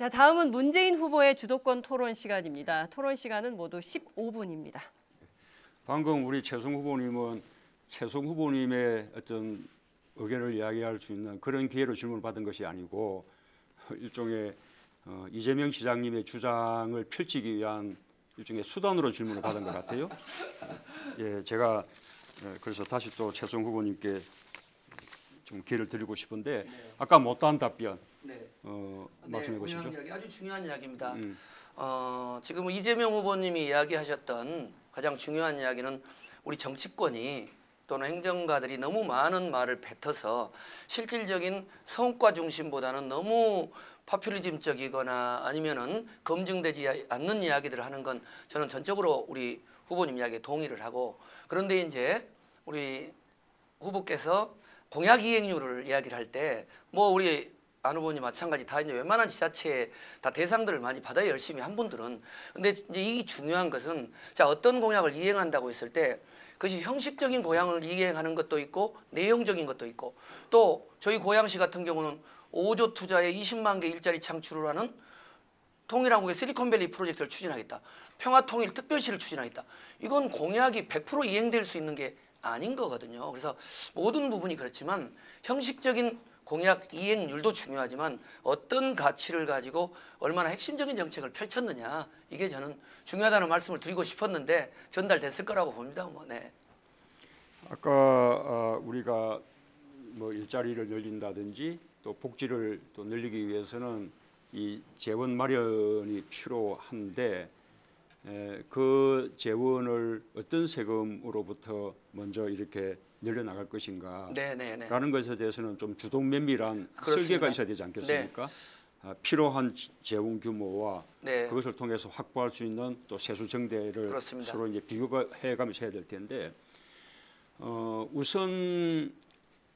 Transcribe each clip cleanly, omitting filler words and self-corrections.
자, 다음은 문재인 후보의 주도권 토론 시간입니다. 토론 시간은 모두 15분입니다. 방금 우리 최승 후보님의 어떤 의견을 이야기할 수 있는 그런 기회로 질문을 받은 것이 아니고 일종의 이재명 시장님의 주장을 펼치기 위한 일종의 수단으로 질문을 받은 것 같아요. 예, 제가 그래서 다시 또 최승 후보님께 좀 기회를 드리고 싶은데 아까 못한 답변 말씀해 보시죠. 이야기, 아주 중요한 이야기입니다. 지금 이재명 후보님이 이야기하셨던 가장 중요한 이야기는 우리 정치권이 또는 행정가들이 너무 많은 말을 뱉어서 실질적인 성과 중심보다는 너무 파퓰리즘적이거나 아니면은 검증되지 않는 이야기들을 하는 건 저는 전적으로 우리 후보님 이야기에 동의를 하고, 그런데 이제 우리 후보께서 공약 이행률을 이야기를 할 때 뭐 우리 안 후보님 마찬가지 다 이제 웬만한 지자체에 다 대상들을 많이 받아야 열심히 한 분들은, 근데 이제 이 중요한 것은 자 어떤 공약을 이행한다고 했을 때 그것이 형식적인 공약을 이행하는 것도 있고 내용적인 것도 있고, 또 저희 고양시 같은 경우는 5조 투자에 20만 개 일자리 창출을 하는 통일한국의 실리콘밸리 프로젝트를 추진하겠다. 평화통일 특별시를 추진하겠다. 이건 공약이 100% 이행될 수 있는 게 아닌 거거든요. 그래서 모든 부분이 그렇지만 형식적인 공약 이행률도 중요하지만 어떤 가치를 가지고 얼마나 핵심적인 정책을 펼쳤느냐, 이게 저는 중요하다는 말씀을 드리고 싶었는데 전달됐을 거라고 봅니다. 네. 아까 우리가 뭐 일자리를 늘린다든지 또 복지를 또 늘리기 위해서는 이 재원 마련이 필요한데 그 재원을 어떤 세금으로부터 먼저 이렇게 늘려나갈 것인가 라는 것에 대해서는 좀 주동 면밀한 설계가 있어야 되지 않겠습니까? 필요한 재원 규모와 그것을 통해서 확보할 수 있는 또 세수 정대를 서로 이제 비교해가면서 해야 될 텐데 우선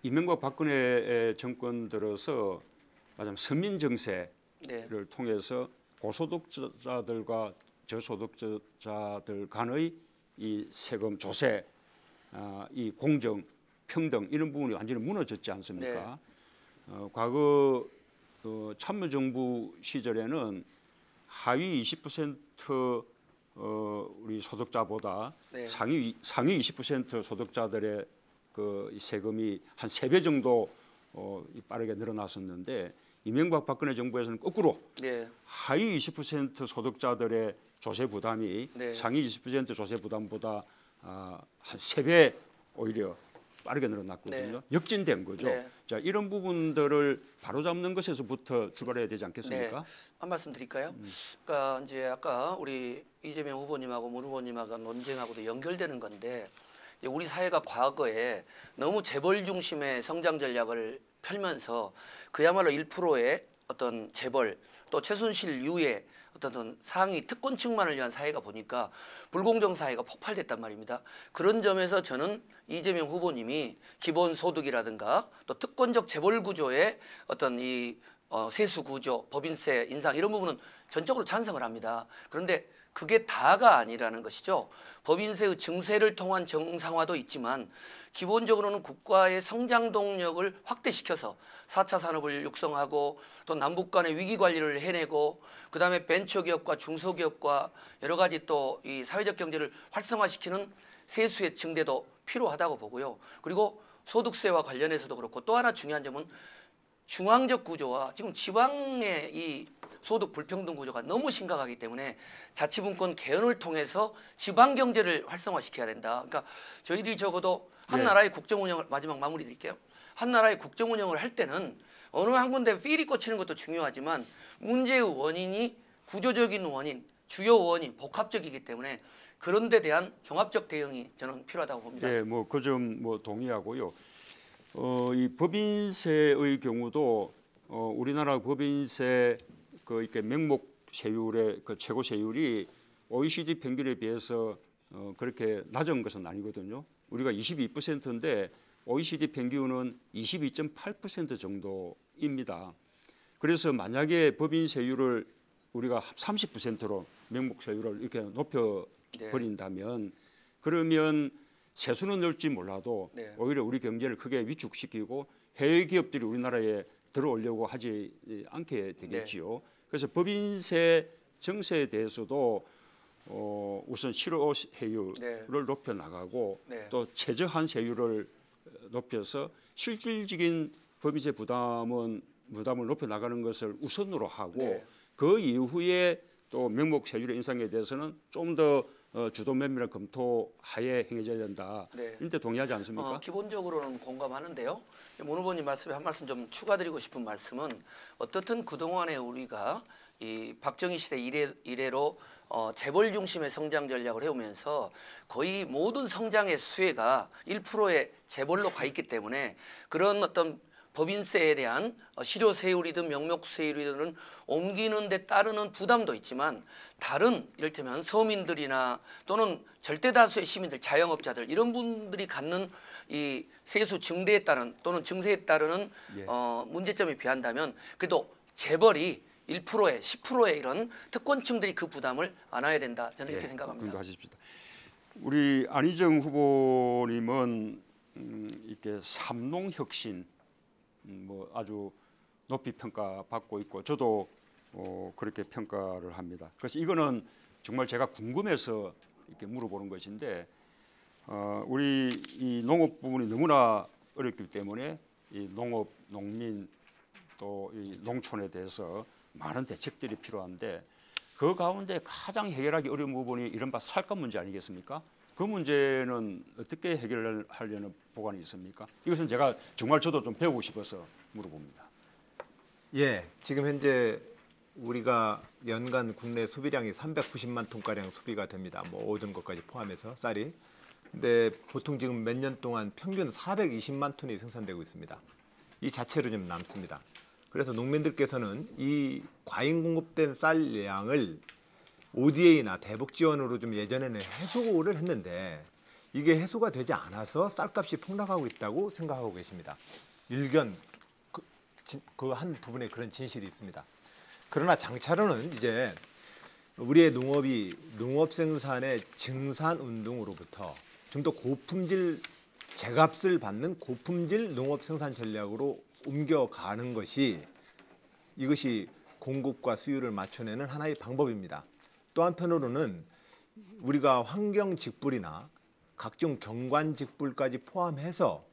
이명박 박근혜 정권 들어서 말하자면 서민 정세를 통해서 고소득자들과 저소득자들 간의 이 세금 조세, 이 공정, 평등 이런 부분이 완전히 무너졌지 않습니까? 과거 참여정부 시절에는 하위 20% 우리 소득자보다 상위 20% 소득자들의 그 세금이 한 3배 정도 빠르게 늘어났었는데 이명박 박근혜 정부에서는 거꾸로 하위 20% 소득자들의 조세 부담이 상위 20% 조세 부담보다 한 3배 오히려 빠르게 늘어났거든요. 역진된 거죠. 자, 이런 부분들을 바로잡는 것에서부터 출발해야 되지 않겠습니까? 한 말씀 드릴까요? 그러니까 이제 아까 우리 이재명 후보님하고 문 후보님하고 논쟁하고도 연결되는 건데, 이제 우리 사회가 과거에 너무 재벌 중심의 성장 전략을 펼면서 그야말로 1%의 어떤 재벌 또 최순실 이후에 어떤 상위 특권층만을 위한 사회가 보니까 불공정 사회가 폭발됐단 말입니다. 그런 점에서 저는 이재명 후보님이 기본소득이라든가 또 특권적 재벌 구조의 어떤 이 세수 구조, 법인세 인상 이런 부분은 전적으로 찬성을 합니다. 그런데 그게 다가 아니라는 것이죠. 법인세의 증세를 통한 정상화도 있지만 기본적으로는 국가의 성장 동력을 확대시켜서 4차 산업을 육성하고 또 남북 간의 위기 관리를 해내고 그다음에 벤처기업과 중소기업과 여러 가지 또 이 사회적 경제를 활성화시키는 세수의 증대도 필요하다고 보고요. 그리고 소득세와 관련해서도 그렇고 또 하나 중요한 점은 중앙적 구조와 지금 지방의 이 소득 불평등 구조가 너무 심각하기 때문에 자치분권 개헌을 통해서 지방 경제를 활성화시켜야 된다. 그러니까 저희들이 적어도 한 나라의 국정 운영을 마지막 마무리 드릴게요. 한 나라의 국정 운영을 할 때는 어느 한 군데 필이 꽂히는 것도 중요하지만 문제의 원인이 구조적인 원인, 주요 원인, 복합적이기 때문에 그런 데 대한 종합적 대응이 저는 필요하다고 봅니다. 네, 뭐 그 점 뭐 동의하고요. 이 법인세의 경우도 우리나라 법인세 그 이렇게 명목 세율의 그 최고 세율이 OECD 평균에 비해서 그렇게 낮은 것은 아니거든요. 우리가 22%인데 OECD 평균은 22.8% 정도입니다. 그래서 만약에 법인세율을 우리가 30%로 명목 세율을 이렇게 높여 버린다면 그러면 세수는 늘지 몰라도 오히려 우리 경제를 크게 위축시키고 해외 기업들이 우리나라에 들어오려고 하지 않게 되겠지요. 그래서 법인세 정세에 대해서도 우선 실효 세율을 네. 높여 나가고 네. 또 최저한 세율을 높여서 실질적인 법인세 부담을 높여 나가는 것을 우선으로 하고 네. 그 이후에 또 명목 세율의 인상에 대해서는 좀 더 주도 면밀한 검토하에 행해져야 된다. 네. 이때 동의하지 않습니까? 기본적으로는 공감하는데요. 문 후보님 말씀에 한 말씀 좀 추가드리고 싶은 말씀은 어떻든 그동안에 우리가 이 박정희 시대 이래로 재벌 중심의 성장 전략을 해오면서 거의 모든 성장의 수혜가 1%의 재벌로 가 있기 때문에 그런 어떤 법인세에 대한 실효세율이든 명목세율이든 옮기는 데 따르는 부담도 있지만 다른 이를테면 서민들이나 또는 절대다수의 시민들, 자영업자들 이런 분들이 갖는 이 세수 증대에 따른 또는 증세에 따르는 예. 문제점에 비한다면 그래도 재벌이 1%에 10%의 이런 특권층들이 그 부담을 안아야 된다. 저는 이렇게 생각합니다. 공부하십시다. 우리 안희정 후보님은 이렇게 삼농혁신 뭐 아주 높이 평가받고 있고 저도 그렇게 평가를 합니다. 그래서 이거는 정말 제가 궁금해서 이렇게 물어보는 것인데 우리 이 농업 부분이 너무나 어렵기 때문에 이 농업, 농민 또 이 농촌에 대해서 많은 대책들이 필요한데 그 가운데 가장 해결하기 어려운 부분이 이른바 살감 문제 아니겠습니까? 그 문제는 어떻게 해결하려는 보관이 있습니까? 이것은 제가 정말 저도 좀 배우고 싶어서 물어봅니다. 예, 지금 현재 우리가 연간 국내 소비량이 390만 톤가량 소비가 됩니다. 뭐 모든 것까지 포함해서 쌀이. 근데 보통 지금 몇 년 동안 평균 420만 톤이 생산되고 있습니다. 이 자체로 좀 남습니다. 그래서 농민들께서는 이 과잉 공급된 쌀량을 ODA나 대북 지원으로 좀 예전에는 해소를 했는데 이게 해소가 되지 않아서 쌀값이 폭락하고 있다고 생각하고 계십니다. 일견 그 한 부분에 그런 진실이 있습니다. 그러나 장차로는 이제 우리의 농업이 농업 생산의 증산 운동으로부터 좀 더 고품질 제값을 받는 고품질 농업 생산 전략으로 옮겨가는 것이 이것이 공급과 수요를 맞춰내는 하나의 방법입니다. 또 한편으로는 우리가 환경 직불이나 각종 경관 직불까지 포함해서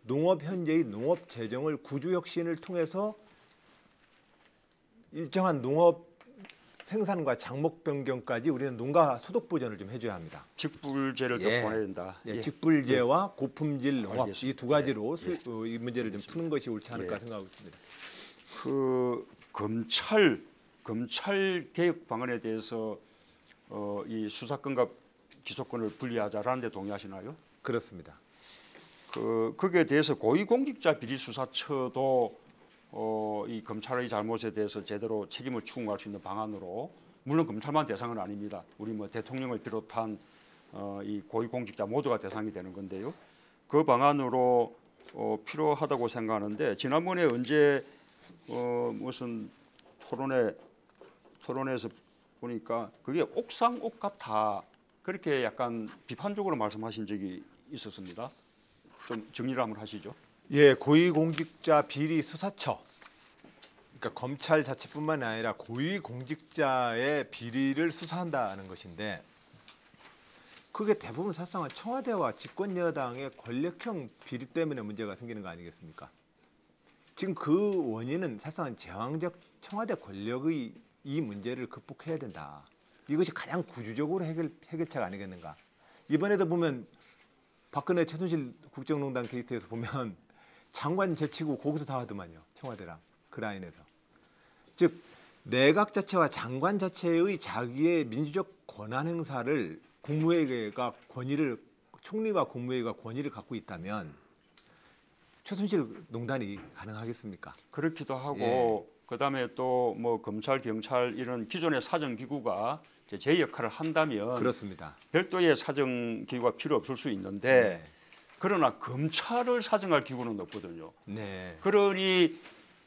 농업 현재의 농업 재정을 구조 혁신을 통해서 일정한 농업 생산과 장목 변경까지 우리는 농가 소득 보전을 좀 해줘야 합니다. 직불제를 좀 예. 보내야 된다. 예, 직불제와 고품질 농업 이 알겠습니다. 두 가지로 이 문제를 좀 푸는 것이 옳지 않을까 예. 생각하고 있습니다. 그 검찰 개혁 방안에 대해서 이 수사권과 기소권을 분리하자라는 데 동의하시나요? 그렇습니다. 거기에 대해서 고위공직자 비리수사처도 이 검찰의 잘못에 대해서 제대로 책임을 추궁할 수 있는 방안으로 물론 검찰만 대상은 아닙니다. 우리 뭐 대통령을 비롯한 이 고위공직자 모두가 대상이 되는 건데요. 그 방안으로 필요하다고 생각하는데 지난번에 언제 무슨 토론에서 보니까 그게 옥상 옥 같아 그렇게 약간 비판적으로 말씀하신 적이 있었습니다. 좀 정리를 한번 하시죠. 예, 고위공직자 비리 수사처. 그러니까 검찰 자체뿐만 아니라 고위공직자의 비리를 수사한다는 것인데 그게 대부분 사실상 청와대와 집권 여당의 권력형 비리 때문에 문제가 생기는 거 아니겠습니까? 지금 그 원인은 사실상 제왕적 청와대 권력의 이 문제를 극복해야 된다. 이것이 가장 구조적으로 해결책 아니겠는가? 이번에도 보면 박근혜 최순실 국정농단 케이스에서 보면 장관 제치고 거기서 다 하더만요. 청와대랑 그 라인에서. 즉 내각 자체와 장관 자체의 자기의 민주적 권한 행사를 국무회의가 권위를 총리와 국무회의가 권위를 갖고 있다면 최순실 농단이 가능하겠습니까? 그렇기도 하고 예. 그다음에 또 뭐 검찰, 경찰 이런 기존의 사정 기구가 제 역할을 한다면 그렇습니다. 별도의 사정 기구가 필요 없을 수 있는데 네. 그러나 검찰을 사정할 기구는 없거든요. 네. 그러니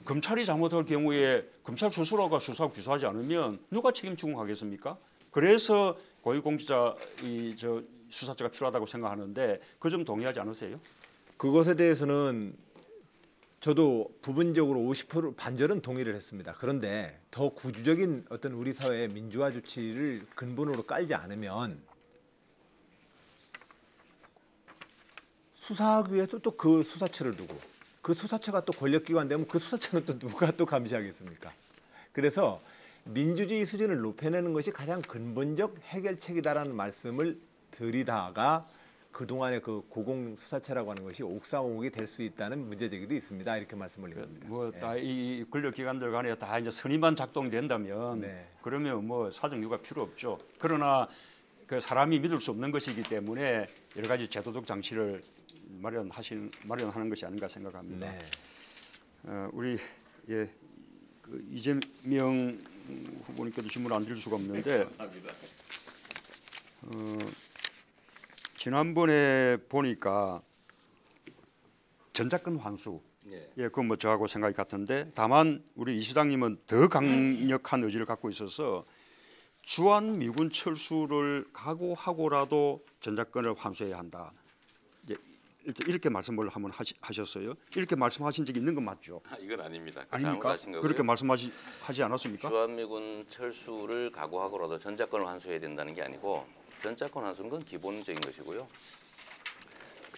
검찰이 잘못할 경우에 검찰 스스로가 수사하고 기소하지 않으면 누가 책임 추궁하겠습니까? 그래서 고위공직자 수사처가 필요하다고 생각하는데 그 점 동의하지 않으세요? 그것에 대해서는 저도 부분적으로 50% 반절은 동의를 했습니다. 그런데 더 구조적인 어떤 우리 사회의 민주화 조치를 근본으로 깔지 않으면 수사하기 위해서 또 그 수사처를 두고 그 수사처가 또 권력기관 되면 그 수사처는 또 누가 또 감시하겠습니까? 그래서 민주주의 수준을 높여내는 것이 가장 근본적 해결책이다라는 말씀을 드리다가 그동안의 그 고공수사처라고 하는 것이 옥상옥이 될 수 있다는 문제제기도 있습니다. 이렇게 말씀을 드립니다. 뭐 다 이 권력기관들 간에 다 이제 선의만 작동된다면 네. 그러면 뭐 사정 이유가 필요 없죠. 그러나 그 사람이 믿을 수 없는 것이기 때문에 여러 가지 제도적 장치를 마련하는 것이 아닌가 생각합니다. 네. 우리 그 이재명 후보님께도 질문 안 드릴 수가 없는데 지난번에 보니까 전작권 환수 그건 뭐 저하고 생각이 같은데 다만 우리 이 시장님은 더 강력한 의지를 갖고 있어서 주한 미군 철수를 각오하고라도 전작권을 환수해야 한다. 이제 이렇게 말씀을 한번 하셨어요. 이렇게 말씀하신 적이 있는 건 맞죠? 이건 아닙니다. 아닙니까? 잘못하신 거고요. 그렇게 말씀하지 않았습니까? 주한미군 철수를 각오하고라도 전작권을 환수해야 된다는 게 아니고 전작권 환수는 건 기본적인 것이고요.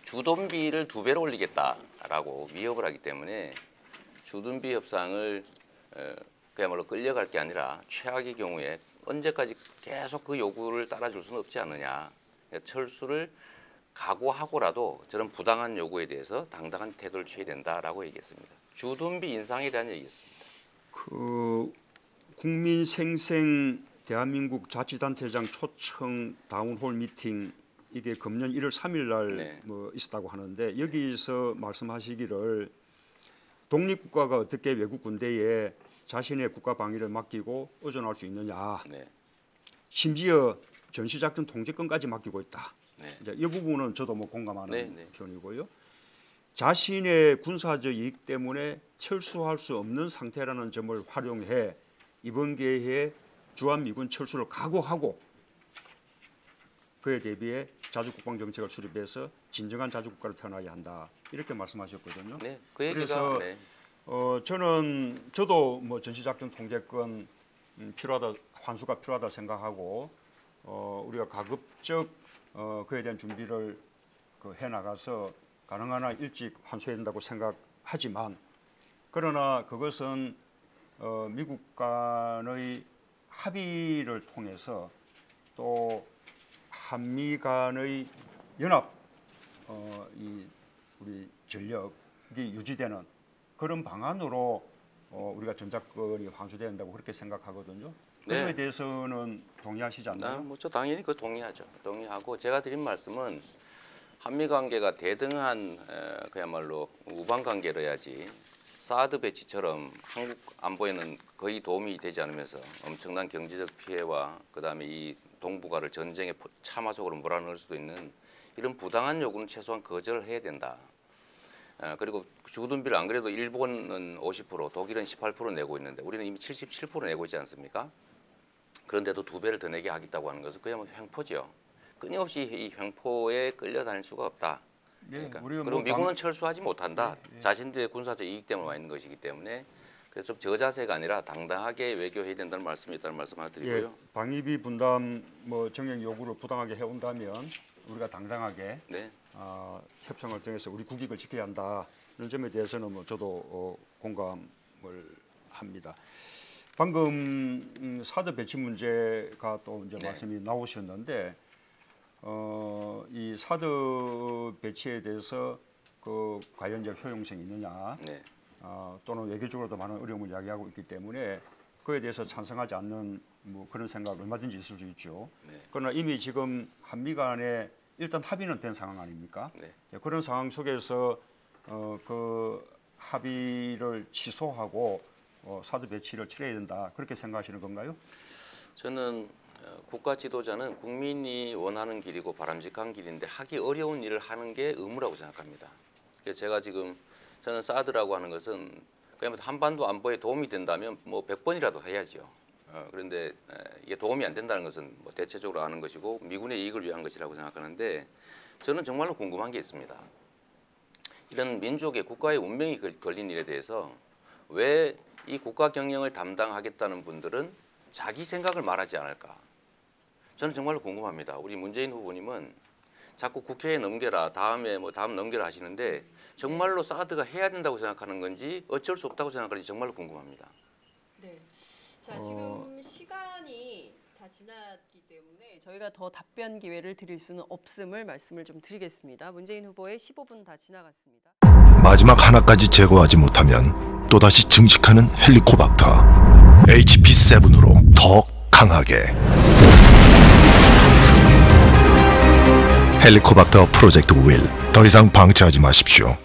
주둔비를 2배로 올리겠다라고 위협을 하기 때문에 주둔비 협상을 그야말로 끌려갈 게 아니라 최악의 경우에 언제까지 계속 그 요구를 따라줄 수는 없지 않느냐. 그러니까 철수를 각오하고라도 저런 부당한 요구에 대해서 당당한 태도를 취해야 된다라고 얘기했습니다. 주둔비 인상에 대한 얘기였습니다. 그 국민생생 대한민국 자치단체장 초청 다운홀 미팅 이게 금년 1월 3일 날 네. 뭐 있었다고 하는데 여기서 말씀하시기를 독립국가가 어떻게 외국 군대에 자신의 국가 방위를 맡기고 의존할 수 있느냐. 네. 심지어 전시작전 통제권까지 맡기고 있다. 네. 이제 이 부분은 저도 뭐 공감하는 네. 편이고요. 자신의 군사적 이익 때문에 철수할 수 없는 상태라는 점을 활용해 이번 기회에 주한미군 철수를 각오하고 그에 대비해 자주국방 정책을 수립해서 진정한 자주국가를 태어나야 한다. 이렇게 말씀하셨거든요. 네. 그 얘기가 그래서 네. 저도 뭐 전시작전 통제권 필요하다, 환수가 필요하다 생각하고 우리가 가급적 그에 대한 준비를 해 나가서 가능한 한 일찍 환수해야 된다고 생각하지만 그러나 그것은 미국 간의 합의를 통해서 또 한미 간의 연합 우리 전력이 유지되는 그런 방안으로 우리가 전작권이 환수돼야 된다고 그렇게 생각하거든요. 그거에 네. 대해서는 동의하시지 않나요? 뭐저 당연히 그 동의하죠. 동의하고 제가 드린 말씀은 한미 관계가 대등한 그야말로 우방 관계를 해야지 사드 배치처럼 한국 안보에는 거의 도움이 되지 않으면서 엄청난 경제적 피해와 그다음에 이 동북아를 전쟁의 참화 속으로 몰아넣을 수도 있는 이런 부당한 요구는 최소한 거절을 해야 된다. 그리고 주둔비를 안 그래도 일본은 50%, 독일은 18% 내고 있는데 우리는 이미 77% 내고 있지 않습니까? 그런데도 2배를 더 내게 하겠다고 하는 것은 그야말로 횡포죠. 끊임없이 이 횡포에 끌려다닐 수가 없다. 그러니까. 그리고 미군은 철수하지 못한다. 자신들의 군사적 이익 때문에 와 있는 것이기 때문에 그래서 좀 저자세가 아니라 당당하게 외교해야 된다는 말씀이 있다는 말씀 하나 드리고요. 방위비 분담 뭐 정액 요구를 부당하게 해온다면 우리가 당당하게 네. 협상을 통해서 우리 국익을 지켜야 한다. 이런 점에 대해서는 뭐 저도 공감을 합니다. 방금 사드 배치 문제가 또 이제 네. 말씀이 나오셨는데 이 사드 배치에 대해서 그 관련적 효용성이 있느냐 네. 또는 외교적으로도 많은 어려움을 이야기하고 있기 때문에 그에 대해서 찬성하지 않는 뭐 그런 생각 얼마든지 있을 수 있죠. 네. 그러나 이미 지금 한미 간에 일단 합의는 된 상황 아닙니까? 네. 그런 상황 속에서 그 합의를 취소하고 사드 배치를 치러야 된다 그렇게 생각하시는 건가요? 저는 국가 지도자는 국민이 원하는 길이고 바람직한 길인데 하기 어려운 일을 하는 게 의무라고 생각합니다. 그래서 제가 지금 저는 사드라고 하는 것은 그냥 한반도 안보에 도움이 된다면 뭐 100번이라도 해야죠. 그런데 이게 도움이 안 된다는 것은 뭐 대체적으로 하는 것이고 미군의 이익을 위한 것이라고 생각하는데 저는 정말로 궁금한 게 있습니다. 이런 민족의 국가의 운명이 걸린 일에 대해서 왜 이 국가 경영을 담당하겠다는 분들은 자기 생각을 말하지 않을까? 저는 정말로 궁금합니다. 우리 문재인 후보님은 자꾸 국회에 넘겨라, 다음에 뭐 다음 넘겨라 하시는데 정말로 사드가 해야 된다고 생각하는 건지 어쩔 수 없다고 생각하는지 정말로 궁금합니다. 네. 자, 지금 시간이 다 지났기 때문에 저희가 더 답변 기회를 드릴 수는 없음을 말씀을 좀 드리겠습니다. 문재인 후보의 15분 다 지나갔습니다. 마지막 하나까지 제거하지 못하면 또다시 증식하는 헬리코박터 HP7으로 더 강하게 헬리코박터 프로젝트 윌 더 이상 방치하지 마십시오.